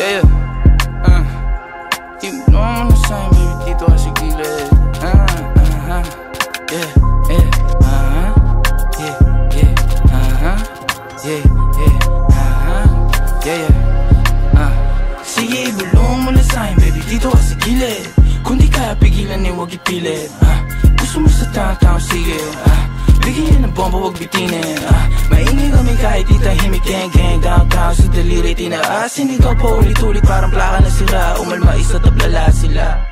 Yeah, you know I'm the same, baby, dito ka sa gilid. Yeah, yeah, yeah, yeah, yeah, yeah, yeah, sige, ibulong mo na sa'kin, baby, dito ka sa gilid. Kung di kaya pigilan, huwag ipilit. Gusto mo sa tao, sige, bigyan ng bomba, huwag bitinin. Maingay kami kahit di tahimik, gang downtown sa daliri, tinaasin. Ikaw pa ulit-ulit, parang plaka na sila. Umalma isa, tablala sila.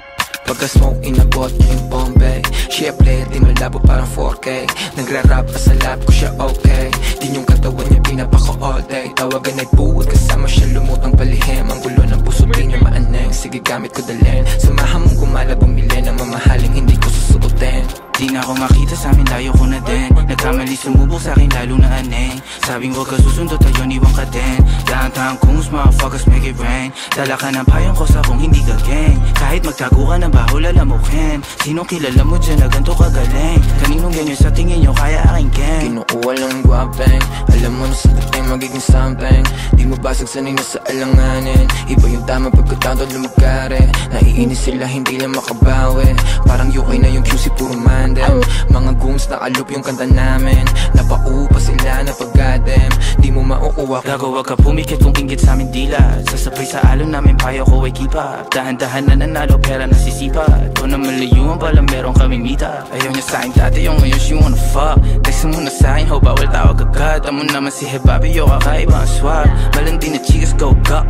Pagka-smoke, inabot niya yung Bombay. Siyempre, di malabo parang 4K. Nagra-rap pa sa lab ko siya, okay. Din yung katawan niya, pinapako all day. Tawagan ay buwag, kasama siya lumutang palihim. Ang gulo ng puso, di niya maaneng. Sige, gamit ko dalhin. Samahan mong gumala, bumili ng mamahaling hindi ko susuotin. Di na ako makita sa amin, layo ko na din. Nagkamali sumubok sa akin, lalo na aneng. Sabing huwag ka susundo, tayo niwang ka din. Downtown Kung's, motherfuckers make it rain. Dala ka ng payong ko sa kung hindi ka gang. Kahit magtago ka ng baho, lalamukin. Sinong kilala mo dyan na ganito kagaling? Kaninong ganyan sa tingin nyo, kaya aking gang. Kinukuha lang ng guwapeng. Alam mo na sa dating magiging something. Di mo basag sanay na sa alanganin. Iba yung tama pagkatawad lumagkari. Naiinis sila, hindi lang makabawi. Parang UK na yung QC, puro man. Mga goons nakalup yung kanta namin. Napaupa sila na paggadem. Di mo mauuwak. Gago, wag ka pumikit kung inggit sa amin dila. Sasabay sa alon namin, payo ko ay kipa. Dahan-dahan na nanalo, pera nasisipa. Kung na malayuan pala meron kaming mita. Ayaw niya sa'kin dati, yung ngayon she wanna fuck. Text mo na sa'kin, ho, bawal tawag agad. Amo naman si Hebabi, yo, kakaiba ang swag. Malandi na chicas, go, ga.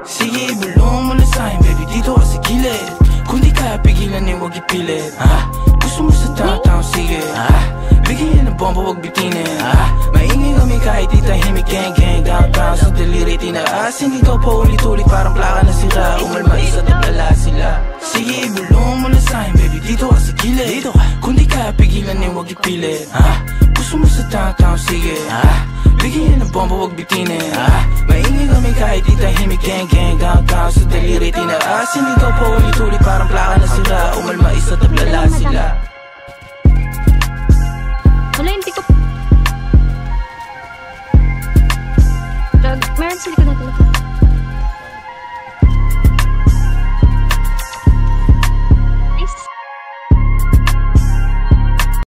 Sige, ibulong mo na sa'kin, baby, dito ka sa gilid. Kung di kaya pigilan, huwag ipilit. Gusto mo sa tao, sige, bigyan ng bomba, huwag bitinin. Maingay kami kahit di tahimik, gang downtown sa daliri, tinaasin. Ikaw pa ulit-ulit, parang plaka na sila. Umalma isa, tablala sila. Sige, ibulong mo na sa'kin, baby, dito ka sa gilid. Kung di kaya pigilan, huwag ipilit. Gusto mo sa tao, sige, bigyan ng bomba, huwag bitinin. Maingay kami kahit di tahimik, gang downtown sa daliri, tinaasin. Ikaw pa ulit-ulit, parang plaka na sila. Umalma isa, tablala sila.